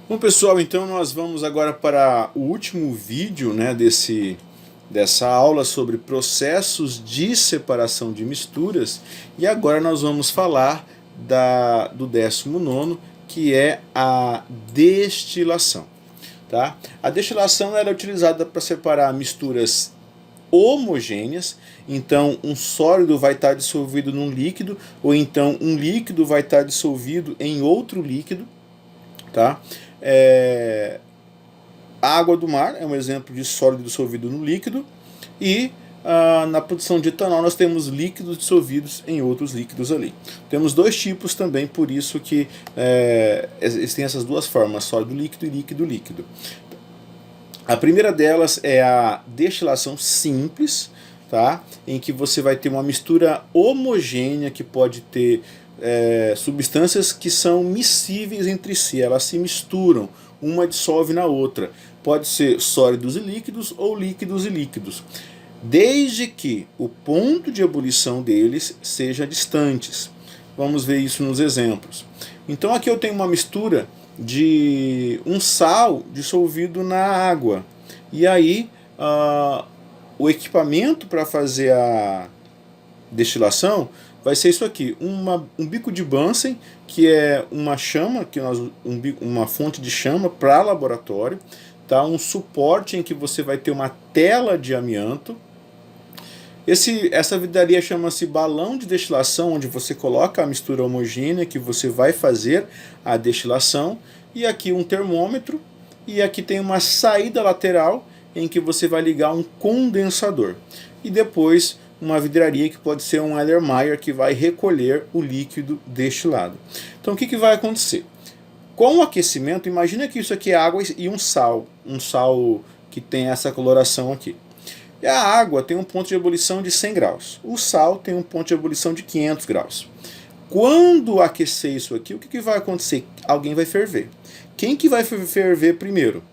Bom, pessoal, então nós vamos agora para o último vídeo, né, dessa aula sobre processos de separação de misturas, e agora nós vamos falar do 19º, que é a destilação. Tá? A destilação ela é utilizada para separar misturas homogêneas, então um sólido vai estar dissolvido num líquido, ou então um líquido vai estar dissolvido em outro líquido. Tá? A água do mar é um exemplo de sólido dissolvido no líquido, e na produção de etanol nós temos líquidos dissolvidos em outros líquidos ali. Temos dois tipos também, por isso que existem essas duas formas, sólido líquido e líquido líquido. A primeira delas é a destilação simples, tá? Em que você vai ter uma mistura homogênea que pode ter substâncias que são miscíveis entre si, elas se misturam, uma dissolve na outra. Pode ser sólidos e líquidos ou líquidos e líquidos, desde que o ponto de ebulição deles seja distantes. Vamos ver isso nos exemplos. Então aqui eu tenho uma mistura de um sal dissolvido na água, e aí o equipamento para fazer a destilação vai ser isso aqui, um bico de Bunsen, que é uma chama, uma fonte de chama para laboratório, tá? Um suporte em que você vai ter uma tela de amianto. Essa vidraria chama-se balão de destilação, onde você coloca a mistura homogênea que você vai fazer a destilação, e aqui um termômetro, e aqui tem uma saída lateral em que você vai ligar um condensador, e depois uma vidraria que pode ser um Erlenmeyer que vai recolher o líquido destilado. Então o que vai acontecer? Com o aquecimento, imagina que isso aqui é água e um sal que tem essa coloração aqui. E a água tem um ponto de ebulição de 100 graus, o sal tem um ponto de ebulição de 500 graus. Quando aquecer isso aqui, o que vai acontecer? Alguém vai ferver. Quem que vai ferver primeiro?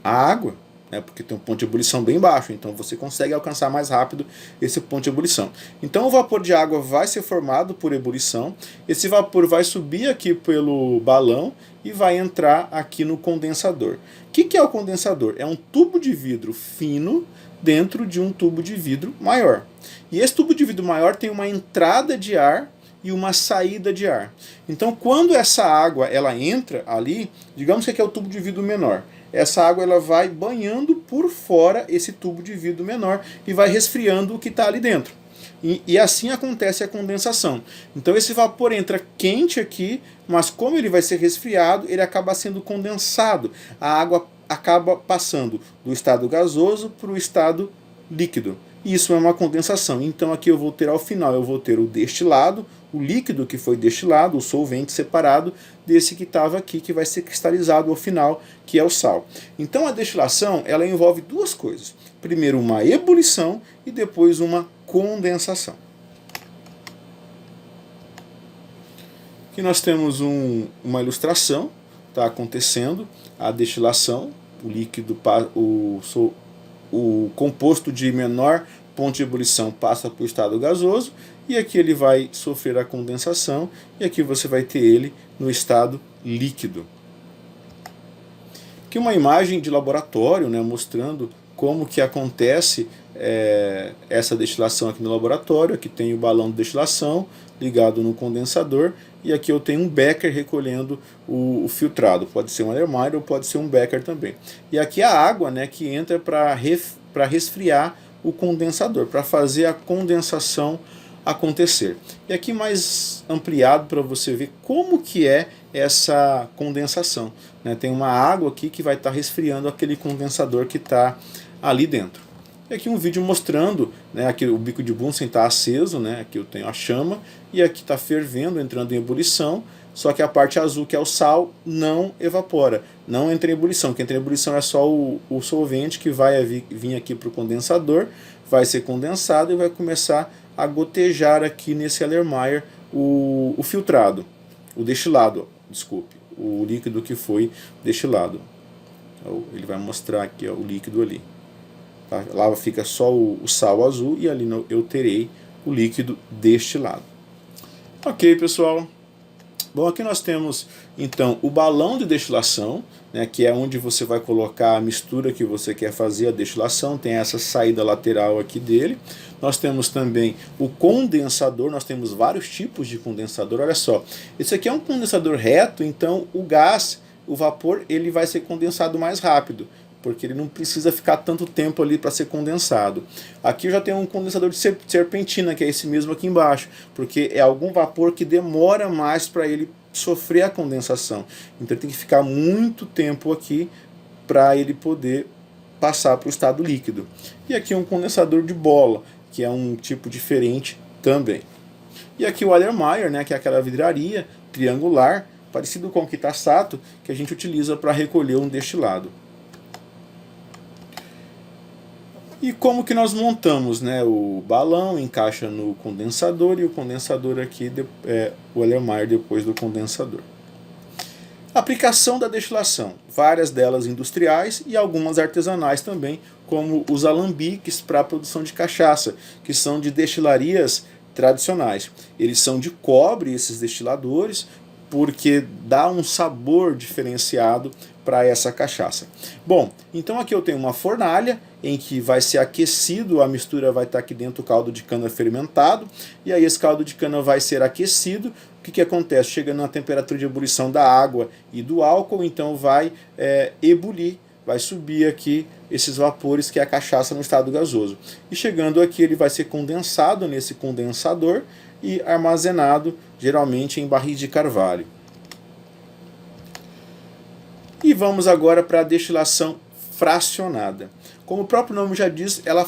A água, né, porque tem um ponto de ebulição bem baixo, então você consegue alcançar mais rápido esse ponto de ebulição. Então o vapor de água vai ser formado por ebulição, esse vapor vai subir aqui pelo balão e vai entrar aqui no condensador. O que é o condensador? É um tubo de vidro fino dentro de um tubo de vidro maior. E esse tubo de vidro maior tem uma entrada de ar e uma saída de ar. Então quando essa água ela entra ali, digamos que aqui é o tubo de vidro menor, essa água ela vai banhando por fora esse tubo de vidro menor e vai resfriando o que está ali dentro. E assim acontece a condensação. Então esse vapor entra quente aqui, mas como ele vai ser resfriado, ele acaba sendo condensado. A água acaba passando do estado gasoso para o estado líquido. Isso é uma condensação. Então aqui eu vou ter ao final, eu vou ter o destilado, o líquido que foi destilado, o solvente separado desse que estava aqui, que vai ser cristalizado ao final, que é o sal. Então a destilação ela envolve duas coisas. Primeiro uma ebulição e depois uma condensação. Aqui nós temos uma ilustração, está acontecendo a destilação, o líquido, o composto de menor ponto de ebulição passa para o estado gasoso, e aqui ele vai sofrer a condensação, e aqui você vai ter ele no estado líquido. Aqui uma imagem de laboratório, né, mostrando como que acontece essa destilação aqui no laboratório. Aqui tem o balão de destilação ligado no condensador, e aqui eu tenho um becker recolhendo o filtrado, pode ser um Erlenmeyer ou pode ser um becker também. E aqui a água, né, que entra para resfriar o condensador, para fazer a condensação acontecer. E aqui mais ampliado para você ver como que é essa condensação, né? Tem uma água aqui que vai estar resfriando aquele condensador que está ali dentro. E aqui um vídeo mostrando, né, aqui o bico de Bunsen está aceso, né, aqui eu tenho a chama, e aqui está fervendo, entrando em ebulição, só que a parte azul, que é o sal, não evapora, não entra em ebulição. Quem entra em ebulição é só o solvente que vai vir aqui para o condensador, vai ser condensado e vai começar a gotejar aqui nesse Erlenmeyer o filtrado, o destilado, desculpe, o líquido que foi destilado. Então, ele vai mostrar aqui, ó, o líquido ali. Tá? Lá fica só o sal azul, e ali eu terei o líquido destilado. Ok, pessoal. Bom, aqui nós temos então o balão de destilação, né, que é onde você vai colocar a mistura que você quer fazer a destilação, tem essa saída lateral aqui dele. Nós temos também o condensador, nós temos vários tipos de condensador, olha só. Esse aqui é um condensador reto, então o gás, o vapor, ele vai ser condensado mais rápido, porque ele não precisa ficar tanto tempo ali para ser condensado. Aqui eu já tenho um condensador de serpentina, que é esse mesmo aqui embaixo, porque é algum vapor que demora mais para ele sofrer a condensação. Então ele tem que ficar muito tempo aqui para ele poder passar para o estado líquido. E aqui um condensador de bola, que é um tipo diferente também. E aqui o Erlenmeyer, né, que é aquela vidraria triangular, parecido com o Kitasato, que a gente utiliza para recolher um destilado. E como que nós montamos, né? O balão encaixa no condensador e o condensador aqui, o Erlenmeyer depois do condensador. Aplicação da destilação, várias delas industriais e algumas artesanais também, como os alambiques para a produção de cachaça, que são de destilarias tradicionais. Eles são de cobre, esses destiladores, porque dá um sabor diferenciado para essa cachaça. Bom, então aqui eu tenho uma fornalha em que vai ser aquecido, a mistura vai estar aqui dentro do caldo de cana fermentado, e aí esse caldo de cana vai ser aquecido. O que acontece? Chega na temperatura de ebulição da água e do álcool, então vai ebulir, vai subir aqui esses vapores que é a cachaça no estado gasoso. E chegando aqui ele vai ser condensado nesse condensador e armazenado geralmente em barris de carvalho. E vamos agora para a destilação fracionada. Como o próprio nome já diz, ela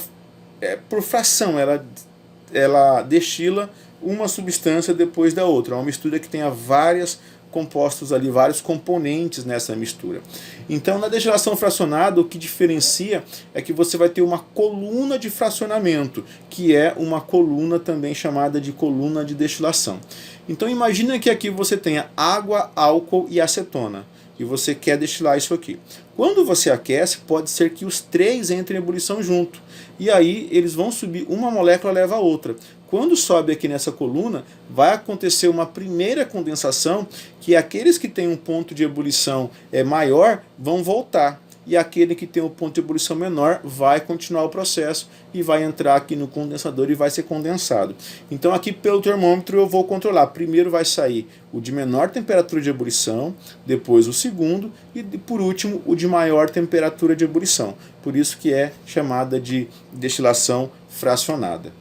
é por fração, ela destila uma substância depois da outra. É uma mistura que tenha vários compostos ali, vários componentes nessa mistura. Então, na destilação fracionada, o que diferencia é que você vai ter uma coluna de fracionamento, que é uma coluna também chamada de coluna de destilação. Então, imagina que aqui você tenha água, álcool e acetona, e você quer destilar isso aqui. Quando você aquece, pode ser que os três entrem em ebulição junto, e aí eles vão subir, uma molécula leva a outra. Quando sobe aqui nessa coluna, vai acontecer uma primeira condensação, que aqueles que têm um ponto de ebulição maior vão voltar, e aquele que tem um ponto de ebulição menor vai continuar o processo e vai entrar aqui no condensador e vai ser condensado. Então aqui pelo termômetro eu vou controlar. Primeiro vai sair o de menor temperatura de ebulição, depois o segundo e por último o de maior temperatura de ebulição. Por isso que é chamada de destilação fracionada.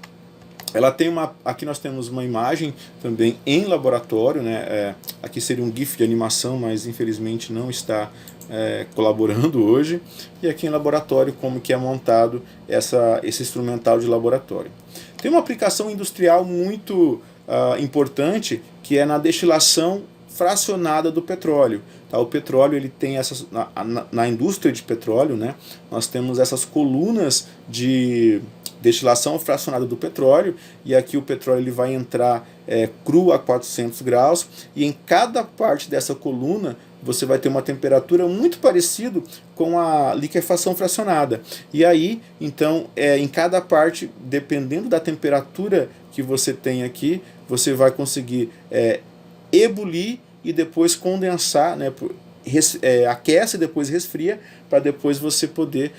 Ela tem aqui nós temos uma imagem também em laboratório, né? Aqui seria um GIF de animação, mas infelizmente não está colaborando hoje. E aqui em laboratório como que é montado esse instrumental de laboratório. Tem uma aplicação industrial muito importante, que é na destilação fracionada do petróleo. Tá? O petróleo ele tem essas na indústria de petróleo, né? Nós temos essas colunas de destilação fracionada do petróleo, e aqui o petróleo ele vai entrar cru a 400 graus, e em cada parte dessa coluna você vai ter uma temperatura muito parecida com a liquefação fracionada. E aí, então, em cada parte, dependendo da temperatura que você tem aqui, você vai conseguir ebulir e depois condensar, né? Aquece e depois resfria, para depois você poder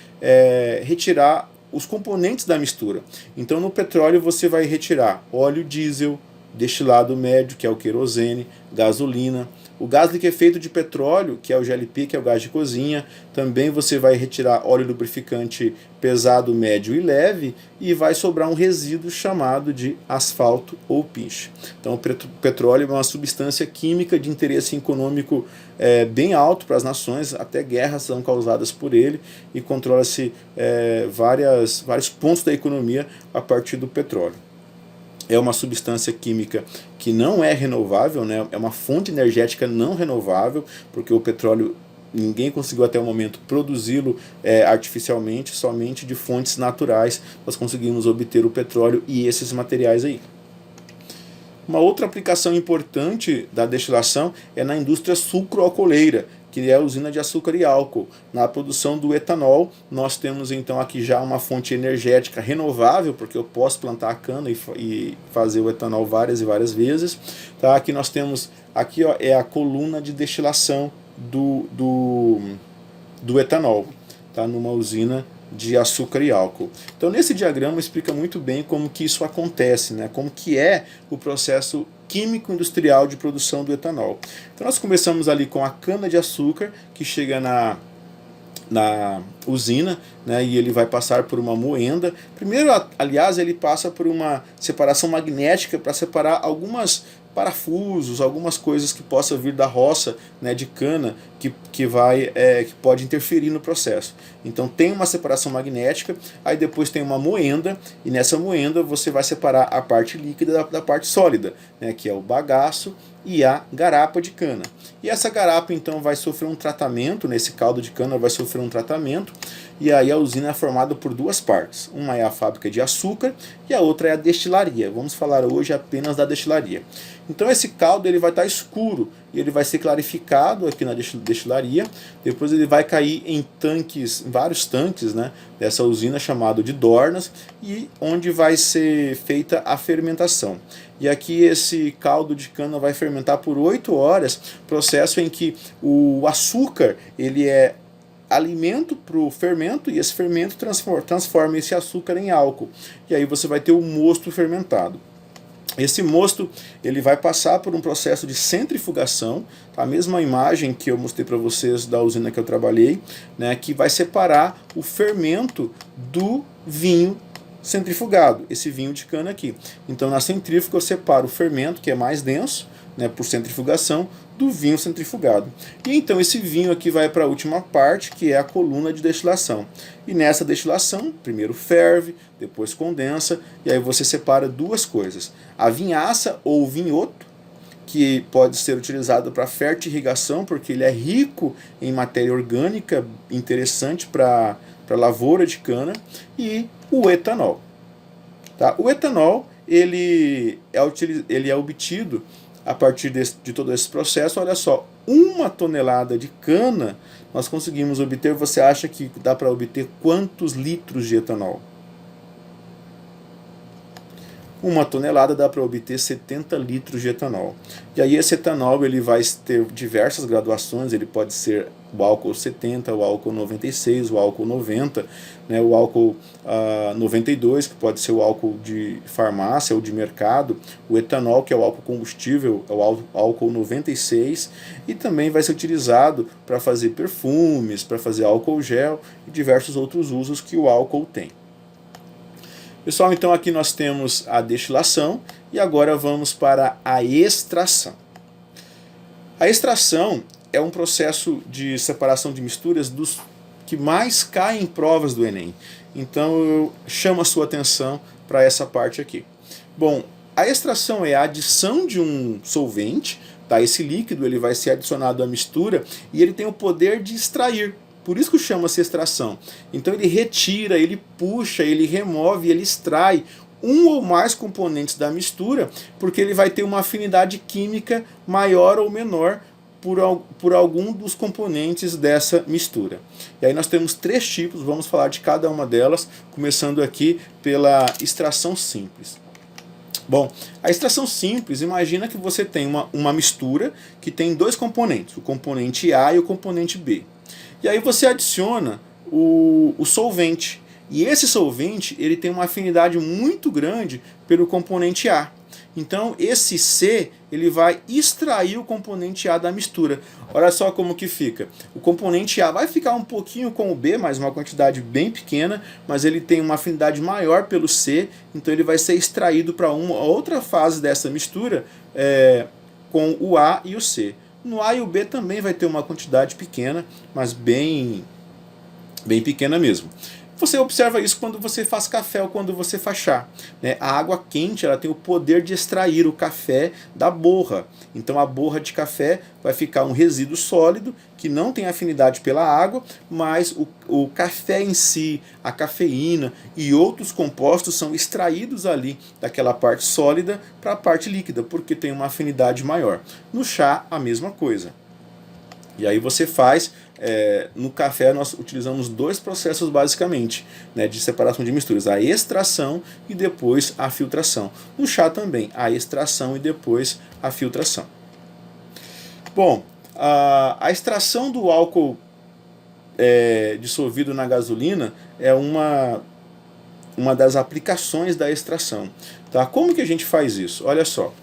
retirar os componentes da mistura. Então no petróleo você vai retirar óleo diesel, destilado médio, que é o querosene, gasolina, o gás liquefeito de petróleo, que é o GLP, que é o gás de cozinha. Também você vai retirar óleo lubrificante pesado, médio e leve, e vai sobrar um resíduo chamado de asfalto ou pinche. Então o petróleo é uma substância química de interesse econômico bem alto para as nações, até guerras são causadas por ele, e controla-se vários pontos da economia a partir do petróleo. É uma substância química que não é renovável, né? É uma fonte energética não renovável, porque o petróleo ninguém conseguiu até o momento produzi-lo artificialmente, somente de fontes naturais nós conseguimos obter o petróleo e esses materiais aí. Uma outra aplicação importante da destilação é na indústria sucroalcooleira, que é a usina de açúcar e álcool. Na produção do etanol, nós temos então aqui já uma fonte energética renovável, porque eu posso plantar a cana e fazer o etanol várias e várias vezes. Tá? Aqui nós temos, aqui ó, é a coluna de destilação do etanol, tá? Numa usina de açúcar e álcool. Então nesse diagrama explica muito bem como que isso acontece, né? Como que é o processo químico industrial de produção do etanol. Então nós começamos ali com a cana de açúcar, que chega na usina, né, e ele vai passar por uma moenda. Primeiro, aliás, ele passa por uma separação magnética para separar algumas parafusos, algumas coisas que possa vir da roça, né, de cana que pode interferir no processo. Então tem uma separação magnética, aí depois tem uma moenda, e nessa moenda você vai separar a parte líquida da parte sólida, né, que é o bagaço e a garapa de cana. E essa garapa então vai sofrer um tratamento, nesse caldo de cana vai sofrer um tratamento, e aí a usina é formada por duas partes. Uma é a fábrica de açúcar e a outra é a destilaria. Vamos falar hoje apenas da destilaria. Então esse caldo ele vai estar escuro e ele vai ser clarificado aqui na destilaria. Depois ele vai cair em tanques, em vários tanques, né, dessa usina chamado de dornas, e onde vai ser feita a fermentação. E aqui esse caldo de cana vai fermentar por 8 horas, processo em que o açúcar ele é alimento para o fermento, e esse fermento transforma esse açúcar em álcool. E aí você vai ter o mosto fermentado. Esse mosto ele vai passar por um processo de centrifugação, a mesma imagem que eu mostrei para vocês da usina que eu trabalhei, né, que vai separar o fermento do vinho centrifugado, esse vinho de cana aqui. Então na centrífuga eu separo o fermento, que é mais denso, né, por centrifugação, do vinho centrifugado. E então esse vinho aqui vai para a última parte, que é a coluna de destilação. E nessa destilação, primeiro ferve, depois condensa, e aí você separa duas coisas. A vinhaça ou vinhoto, que pode ser utilizado para fertirrigação, porque ele é rico em matéria orgânica, interessante para lavoura de cana, e o etanol. Tá? O etanol ele é obtido a partir de todo esse processo. Olha só, 1 tonelada de cana nós conseguimos obter. Você acha que dá para obter quantos litros de etanol? 1 tonelada dá para obter 70 litros de etanol. E aí esse etanol ele vai ter diversas graduações, ele pode ser o álcool 70, o álcool 96, o álcool 90, né, o álcool 92, que pode ser o álcool de farmácia ou de mercado, o etanol, que é o álcool combustível, é o álcool 96, e também vai ser utilizado para fazer perfumes, para fazer álcool gel e diversos outros usos que o álcool tem. Pessoal, então aqui nós temos a destilação e agora vamos para a extração. A extração é um processo de separação de misturas dos que mais caem em provas do Enem. Então eu chamo a sua atenção para essa parte aqui. Bom, a extração é a adição de um solvente, tá? Esse líquido ele vai ser adicionado à mistura e ele tem o poder de extrair. Por isso que chama-se extração. Então ele retira, ele puxa, ele remove, ele extrai um ou mais componentes da mistura, porque ele vai ter uma afinidade química maior ou menor por algum dos componentes dessa mistura. E aí nós temos 3 tipos, vamos falar de cada uma delas, começando aqui pela extração simples. Bom, a extração simples, imagina que você tem uma mistura que tem 2 componentes, o componente A e o componente B. E aí você adiciona o solvente. E esse solvente ele tem uma afinidade muito grande pelo componente A. Então esse C ele vai extrair o componente A da mistura. Olha só como que fica. O componente A vai ficar um pouquinho com o B, mas uma quantidade bem pequena, mas ele tem uma afinidade maior pelo C, então ele vai ser extraído para uma outra fase dessa mistura com o A e o C. No A e o B também vai ter uma quantidade pequena, mas bem pequena mesmo. Você observa isso quando você faz café ou quando você faz chá, né? A água quente ela tem o poder de extrair o café da borra. Então a borra de café vai ficar um resíduo sólido que não tem afinidade pela água, mas o café em si, a cafeína e outros compostos são extraídos ali daquela parte sólida para a parte líquida, porque tem uma afinidade maior. No chá, a mesma coisa. E aí você faz, no café nós utilizamos dois processos basicamente, né, de separação de misturas, a extração e depois a filtração. No chá também, a extração e depois a filtração. Bom, a extração do álcool dissolvido na gasolina é uma das aplicações da extração. Tá? Como que a gente faz isso? Olha só,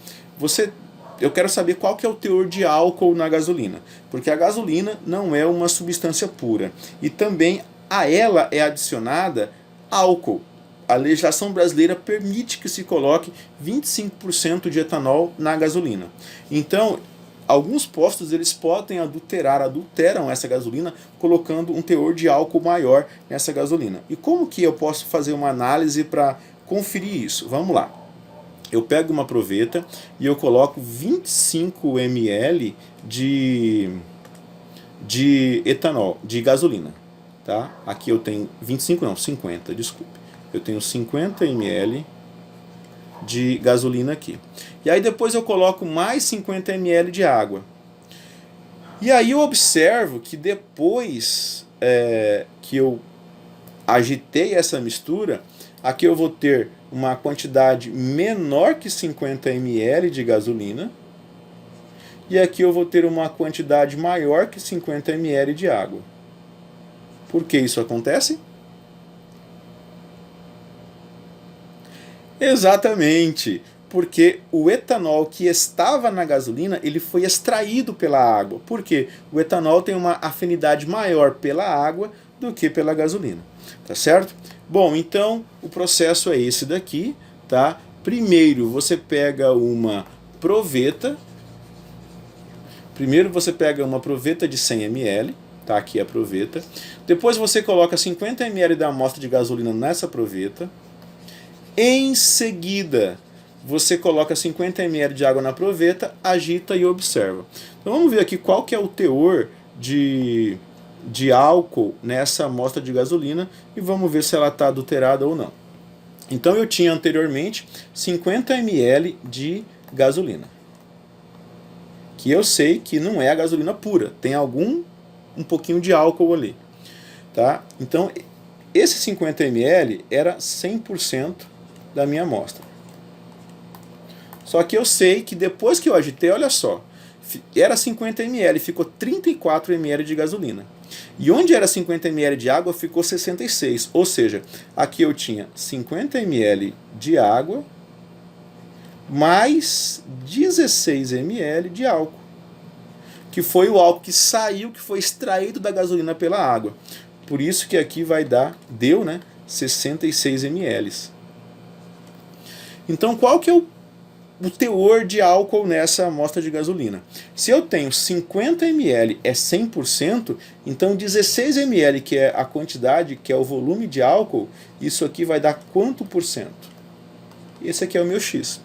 eu quero saber qual que é o teor de álcool na gasolina, porque a gasolina não é uma substância pura e também a ela é adicionada álcool. A legislação brasileira permite que se coloque 25% de etanol na gasolina. Então, alguns postos eles podem adulteram essa gasolina colocando um teor de álcool maior nessa gasolina. E como que eu posso fazer uma análise para conferir isso? Vamos lá. Eu pego uma proveta e eu coloco 25 ml de etanol, de gasolina. Tá? Aqui eu tenho 25 não, 50, desculpe. Eu tenho 50 ml de gasolina aqui. E aí depois eu coloco mais 50 ml de água. E aí eu observo que depois que eu agitei essa mistura, aqui eu vou ter uma quantidade menor que 50 ml de gasolina. E aqui eu vou ter uma quantidade maior que 50 ml de água. Por que isso acontece? Exatamente, porque o etanol que estava na gasolina, ele foi extraído pela água. Por quê? O etanol tem uma afinidade maior pela água do que pela gasolina, tá certo? Bom, então o processo é esse daqui, tá? Primeiro você pega uma proveta. Primeiro você pega uma proveta de 100 ml, tá? Aqui é a proveta. Depois você coloca 50 ml da amostra de gasolina nessa proveta. Em seguida, você coloca 50 ml de água na proveta, agita e observa. Então vamos ver aqui qual que é o teor de álcool nessa amostra de gasolina e vamos ver se ela está adulterada ou não. Então eu tinha anteriormente 50 ml de gasolina, que eu sei que não é a gasolina pura, tem um pouquinho de álcool ali. Tá? Então esse 50 ml era 100% da minha amostra. Só que eu sei que depois que eu agitei, olha só, era 50 ml, ficou 34 ml de gasolina. E onde era 50 ml de água, ficou 66. Ou seja, aqui eu tinha 50 ml de água mais 16 ml de álcool. Que foi o álcool que saiu, que foi extraído da gasolina pela água. Por isso que aqui deu, né, 66 ml. Então, qual que é o teor de álcool nessa amostra de gasolina? Se eu tenho 50 ml é 100%, então 16 ml, que é a quantidade, que é o volume de álcool, isso aqui vai dar quanto por cento? Esse aqui é o meu X.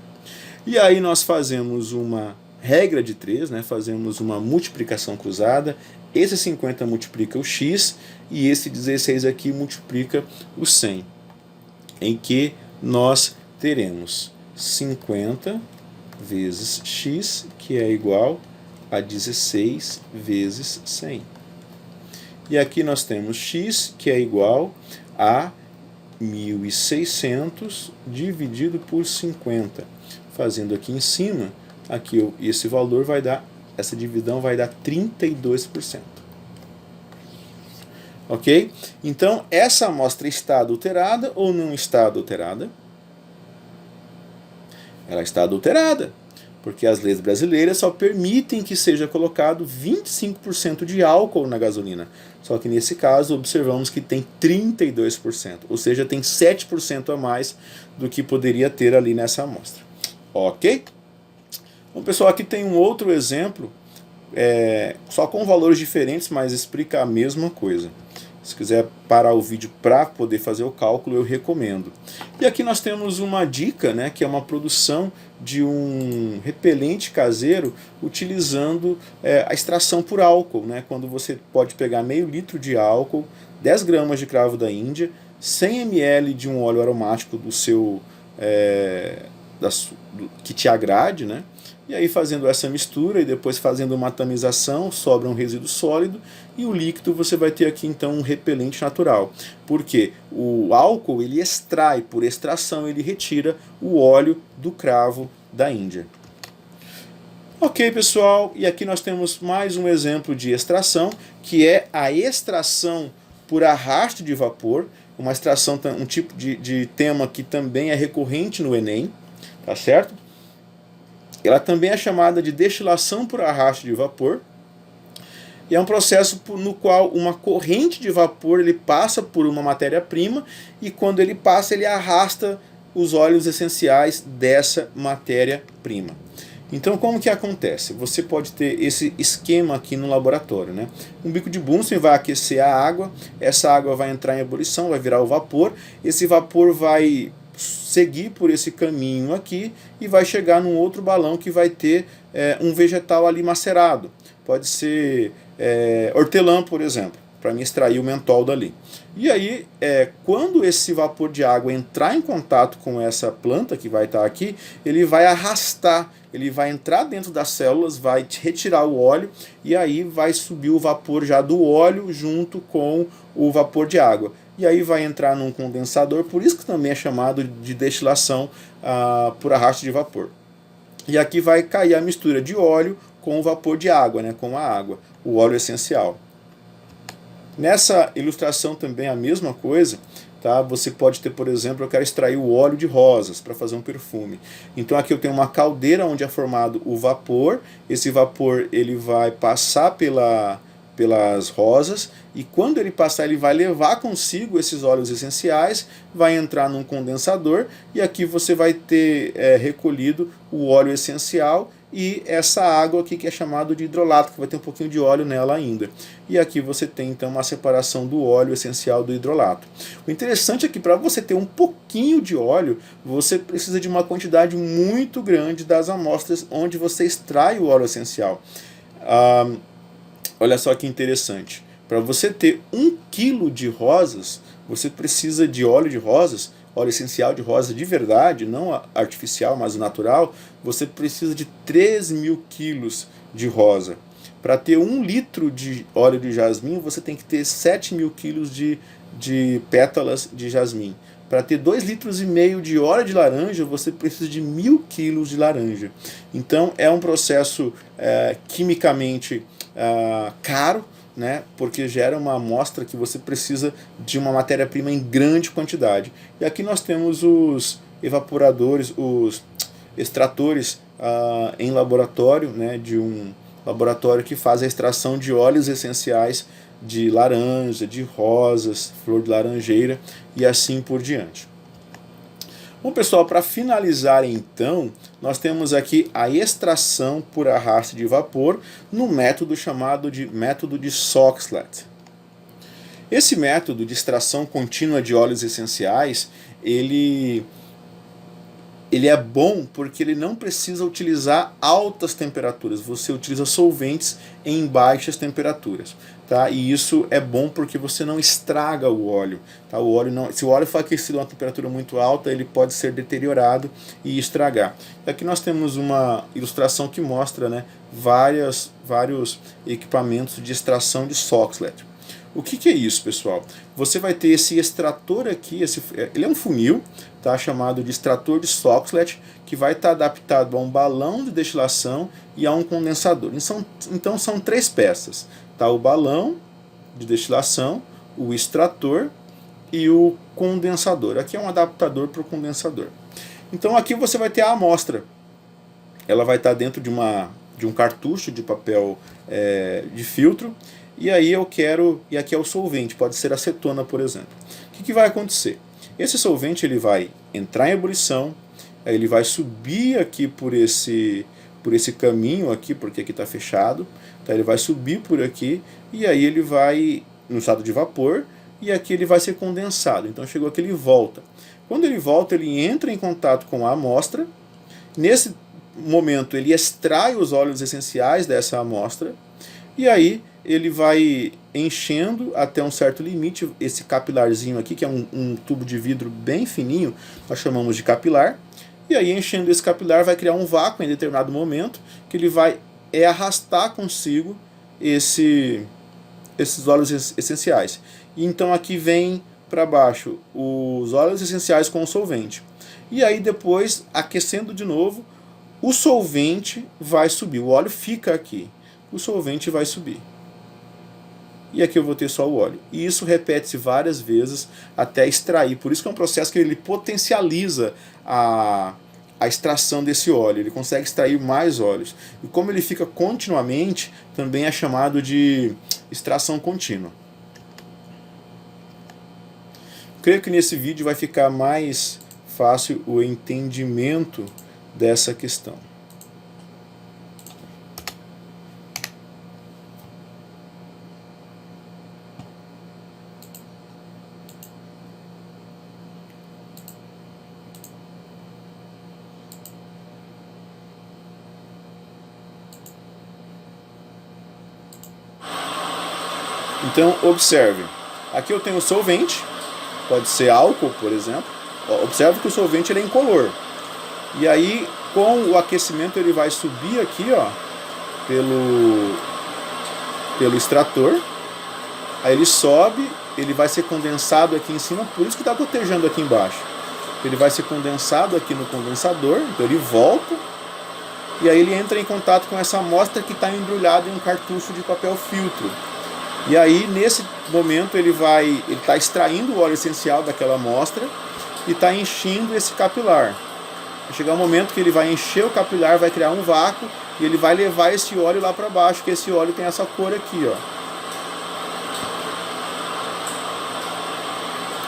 E aí nós fazemos uma regra de 3, né? Fazemos uma multiplicação cruzada. Esse 50 multiplica o X e esse 16 aqui multiplica o 100, em que nós teremos 50 vezes x, que é igual a 16 vezes 100. E aqui nós temos x, que é igual a 1.600 dividido por 50. Fazendo aqui em cima, aqui esse valor vai dar, essa divisão vai dar 32%. Ok? Então, essa amostra está adulterada ou não está adulterada? Ela está adulterada, porque as leis brasileiras só permitem que seja colocado 25% de álcool na gasolina. Só que nesse caso, observamos que tem 32%, ou seja, tem 7% a mais do que poderia ter ali nessa amostra. Ok? Bom, pessoal, aqui tem um outro exemplo, só com valores diferentes, mas explica a mesma coisa. Se quiser parar o vídeo para poder fazer o cálculo, eu recomendo. E aqui nós temos uma dica, né, que é uma produção de um repelente caseiro utilizando a extração por álcool, né, quando você pode pegar meio litro de álcool, 10 gramas de cravo da Índia, 100 ml de um óleo aromático do seu que te agrade, né? E aí fazendo essa mistura e depois fazendo uma tamização, sobra um resíduo sólido e o líquido você vai ter aqui então um repelente natural. Porque o álcool ele extrai, por extração ele retira o óleo do cravo da Índia. Ok, pessoal, e aqui nós temos mais um exemplo de extração, que é a extração por arrasto de vapor, uma extração, um tipo de tema que também é recorrente no Enem, tá certo? Ela também é chamada de destilação por arrasto de vapor, e é um processo no qual uma corrente de vapor ele passa por uma matéria-prima, e quando ele passa ele arrasta os óleos essenciais dessa matéria-prima. Então como que acontece? Você pode ter esse esquema aqui no laboratório, né? Um bico de Bunsen vai aquecer a água, essa água vai entrar em ebulição, vai virar o vapor, esse vapor vai seguir por esse caminho aqui e vai chegar num outro balão que vai ter um vegetal ali macerado. Pode ser hortelã, por exemplo, para me extrair o mentol dali. E aí, quando esse vapor de água entrar em contato com essa planta que vai estar aqui, ele vai arrastar, ele vai entrar dentro das células, vai retirar o óleo e aí vai subir o vapor já do óleo junto com o vapor de água. E aí vai entrar num condensador, por isso que também é chamado de destilação por arrasto de vapor. E aqui vai cair a mistura de óleo com o vapor de água, né, com a água, o óleo essencial. Nessa ilustração também é a mesma coisa, tá? Você pode ter, por exemplo, eu quero extrair o óleo de rosas para fazer um perfume. Então aqui eu tenho uma caldeira onde é formado o vapor, esse vapor ele vai passar pelas rosas e quando ele passar ele vai levar consigo esses óleos essenciais, vai entrar num condensador e aqui você vai ter recolhido o óleo essencial e essa água aqui que é chamado de hidrolato, que vai ter um pouquinho de óleo nela ainda. E aqui você tem então uma separação do óleo essencial do hidrolato. O interessante é que para você ter um pouquinho de óleo, você precisa de uma quantidade muito grande das amostras onde você extrai o óleo essencial. Olha só que interessante. Para você ter 1 kg de rosas, você precisa de óleo de rosas, óleo essencial de rosa de verdade, não artificial, mas natural, você precisa de 3.000 quilos de rosa. Para ter 1 litro de óleo de jasmim, você tem que ter 7.000 quilos de pétalas de jasmim. Para ter 2,5 litros de óleo de laranja, você precisa de 1.000 quilos de laranja. Então é um processo quimicamente caro, né, porque gera uma amostra que você precisa de uma matéria-prima em grande quantidade. E aqui nós temos os evaporadores, os extratores em laboratório, né, de um laboratório que faz a extração de óleos essenciais de laranja, de rosas, flor de laranjeira e assim por diante. Bom, pessoal, para finalizar então, nós temos aqui a extração por arrasto de vapor no método chamado de método de Soxhlet. Esse método de extração contínua de óleos essenciais, ele é bom porque ele não precisa utilizar altas temperaturas, você utiliza solventes em baixas temperaturas. Tá? E isso é bom porque você não estraga o óleo. Tá? Se o óleo for aquecido a uma temperatura muito alta, ele pode ser deteriorado e estragar. Aqui nós temos uma ilustração que mostra, né, vários equipamentos de extração de Soxhlet. O que é isso, pessoal? Você vai ter esse extrator aqui, ele é um funil, tá, chamado de extrator de Soxhlet, que vai estar adaptado a um balão de destilação e a um condensador. Então são 3 peças. Tá, o balão de destilação, o extrator e o condensador. Aqui é um adaptador para o condensador. Então aqui você vai ter a amostra. Ela vai estar dentro de um cartucho de papel de filtro. E aí e aqui é o solvente, pode ser acetona, por exemplo. O que vai acontecer? Esse solvente ele vai entrar em ebulição, ele vai subir aqui por esse caminho aqui, porque aqui está fechado, tá? Ele vai subir por aqui e aí ele vai no estado de vapor e aqui ele vai ser condensado. Então chegou aqui, ele volta. Quando ele volta, ele entra em contato com a amostra. Nesse momento ele extrai os óleos essenciais dessa amostra e aí ele vai enchendo até um certo limite. Esse capilarzinho aqui, que é um tubo de vidro bem fininho, nós chamamos de capilar. E aí, enchendo esse capilar, vai criar um vácuo em determinado momento, que ele vai arrastar consigo esses óleos essenciais. E então aqui vem para baixo os óleos essenciais com o solvente. E aí depois, aquecendo de novo, o solvente vai subir. O óleo fica aqui, o solvente vai subir. E aqui eu vou ter só o óleo. E isso repete-se várias vezes até extrair. Por isso que é um processo que ele potencializa a extração desse óleo. Ele consegue extrair mais óleos. E como ele fica continuamente, também é chamado de extração contínua. Creio que nesse vídeo vai ficar mais fácil o entendimento dessa questão. Então, observe. Aqui eu tenho o solvente, pode ser álcool, por exemplo. Observe que o solvente ele é incolor. E aí, com o aquecimento, ele vai subir aqui, ó, pelo extrator. Aí ele sobe, ele vai ser condensado aqui em cima, por isso que está gotejando aqui embaixo. Ele vai ser condensado aqui no condensador, então ele volta. E aí ele entra em contato com essa amostra que está embrulhada em um cartucho de papel filtro. E aí, nesse momento, ele está extraindo o óleo essencial daquela amostra e está enchendo esse capilar. Vai chegar um momento que ele vai encher o capilar, vai criar um vácuo e ele vai levar esse óleo lá para baixo, que esse óleo tem essa cor aqui, ó.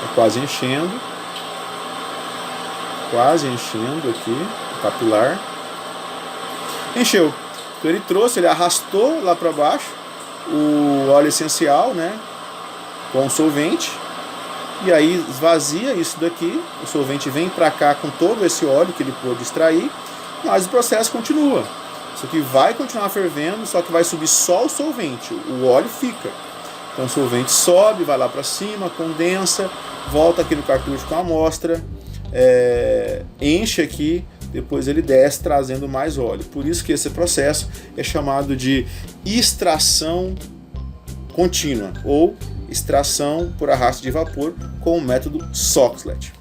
É quase enchendo aqui o capilar. Encheu. Então ele trouxe, ele arrastou lá para baixo o óleo essencial, né, com o solvente, e aí esvazia isso daqui, o solvente vem para cá com todo esse óleo que ele pôde extrair, mas o processo continua. Isso aqui vai continuar fervendo, só que vai subir só o solvente, o óleo fica. Então o solvente sobe, vai lá para cima, condensa, volta aqui no cartucho com a amostra, enche aqui, depois ele desce trazendo mais óleo. Por isso que esse processo é chamado de extração contínua ou extração por arrasto de vapor com o método Soxhlet.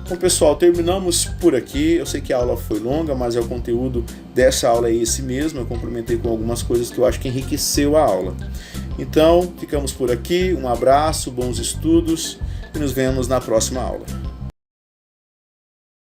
Bom, pessoal, terminamos por aqui. Eu sei que a aula foi longa, mas o conteúdo dessa aula é esse mesmo. Eu complementei com algumas coisas que eu acho que enriqueceu a aula. Então, ficamos por aqui. Um abraço, bons estudos e nos vemos na próxima aula.